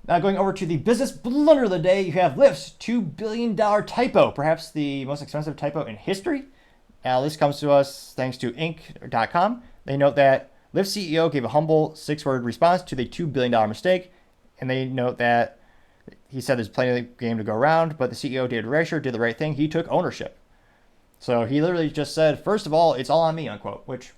Now going over to the business blunder of the day, you have Lyft's $2 billion typo, perhaps the most expensive typo in history. Now this comes to us thanks to Inc.com. They note that Lyft CEO gave a humble 6-word response to the $2 billion mistake, and they note that he said there's plenty of game to go around, but the CEO, David Rasher, did the right thing. He took ownership. So he literally just said, first of all, it's all on me, unquote, which,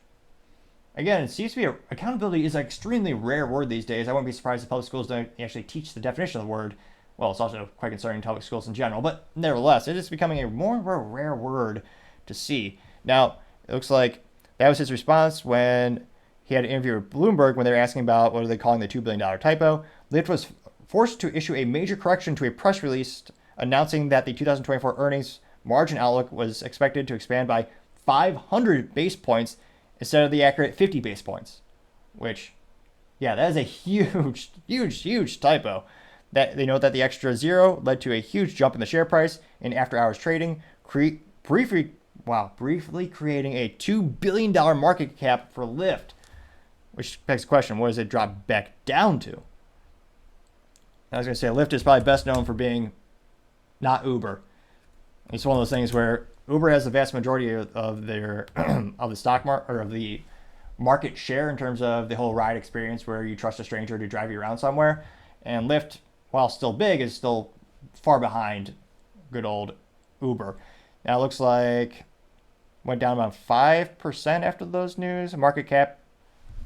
again, it seems to be accountability is an extremely rare word these days. I wouldn't be surprised if public schools don't actually teach the definition of the word. Well, it's also quite concerning in public schools in general, but nevertheless, it is becoming a more and more rare word to see. Now, it looks like that was his response when he had an interview with Bloomberg when they were asking about what are they calling the $2 billion typo. Lyft was forced to issue a major correction to a press release announcing that the 2024 earnings margin outlook was expected to expand by 500 base points instead of the accurate 50 base points, which, yeah, that is a huge, huge, huge typo. That they note that the extra zero led to a huge jump in the share price in after-hours trading, briefly creating a $2 billion market cap for Lyft, which begs the question, what does it drop back down to? I was going to say Lyft is probably best known for being not Uber. It's one of those things where Uber has the vast majority of their of the stock market or of the market share in terms of the whole ride experience where you trust a stranger to drive you around somewhere. And Lyft, while still big, is still far behind good old Uber. Now it looks like went down about 5% after those news. Market cap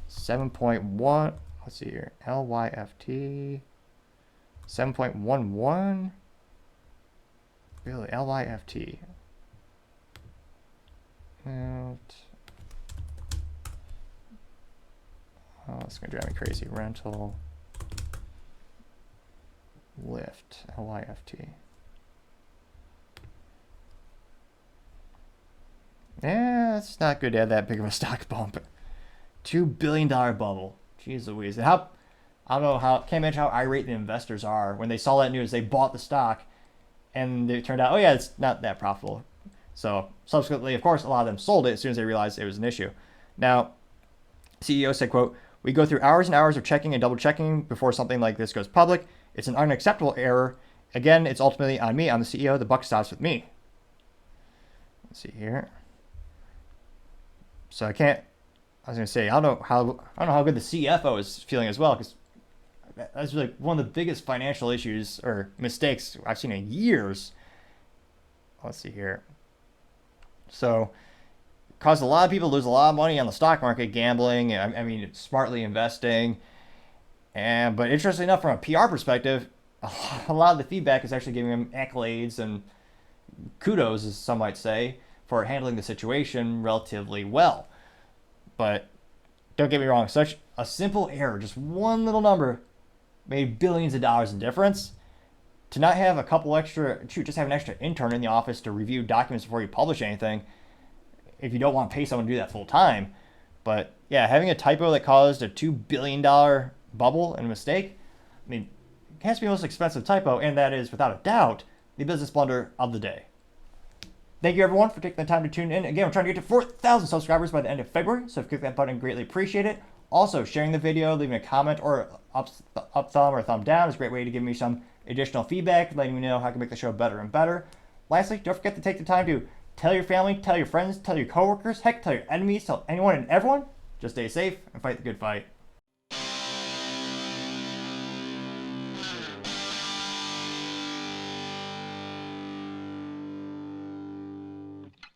7.1. Let's see here. LYFT 7.11. Really, LYFT. Oh, it's gonna drive me crazy. Rental Lyft, LYFT. Yeah, it's not good to have that big of a stock bump. $2 billion bubble. Jeez Louise. And how, I don't know how, can't imagine how irate the investors are when they saw that news. They bought the stock and it turned out, oh yeah, it's not that profitable. So subsequently, of course, a lot of them sold it as soon as they realized it was an issue. Now, CEO said, quote, "We go through hours and hours of checking and double checking before something like this goes public. It's an unacceptable error. Again, it's ultimately on me. I'm the CEO. The buck stops with me." Let's see here. So I was gonna say, I don't know how good the CFO is feeling as well, because that's really one of the biggest financial issues or mistakes I've seen in years. Let's see here. So caused a lot of people to lose a lot of money on the stock market, gambling, I mean, smartly investing. But interestingly enough, from a PR perspective, a lot of the feedback is actually giving him accolades and kudos, as some might say, for handling the situation relatively well. But don't get me wrong, such a simple error, just one little number, made billions of dollars in difference. To not have a couple extra, just have an extra intern in the office to review documents before you publish anything, if you don't want to pay someone to do that full time. But yeah, having a typo that caused a $2 billion bubble and a mistake, I mean, it has to be the most expensive typo, and that is, without a doubt, the business blunder of the day. Thank you, everyone, for taking the time to tune in. Again, we're trying to get to 4,000 subscribers by the end of February, so if you click that button, greatly appreciate it. Also, sharing the video, leaving a comment or up thumb or thumb down is a great way to give me some additional feedback, letting me know how I can make the show better and better. Lastly, don't forget to take the time to tell your family, tell your friends, tell your coworkers, heck, tell your enemies, tell anyone and everyone. Just stay safe and fight the good fight.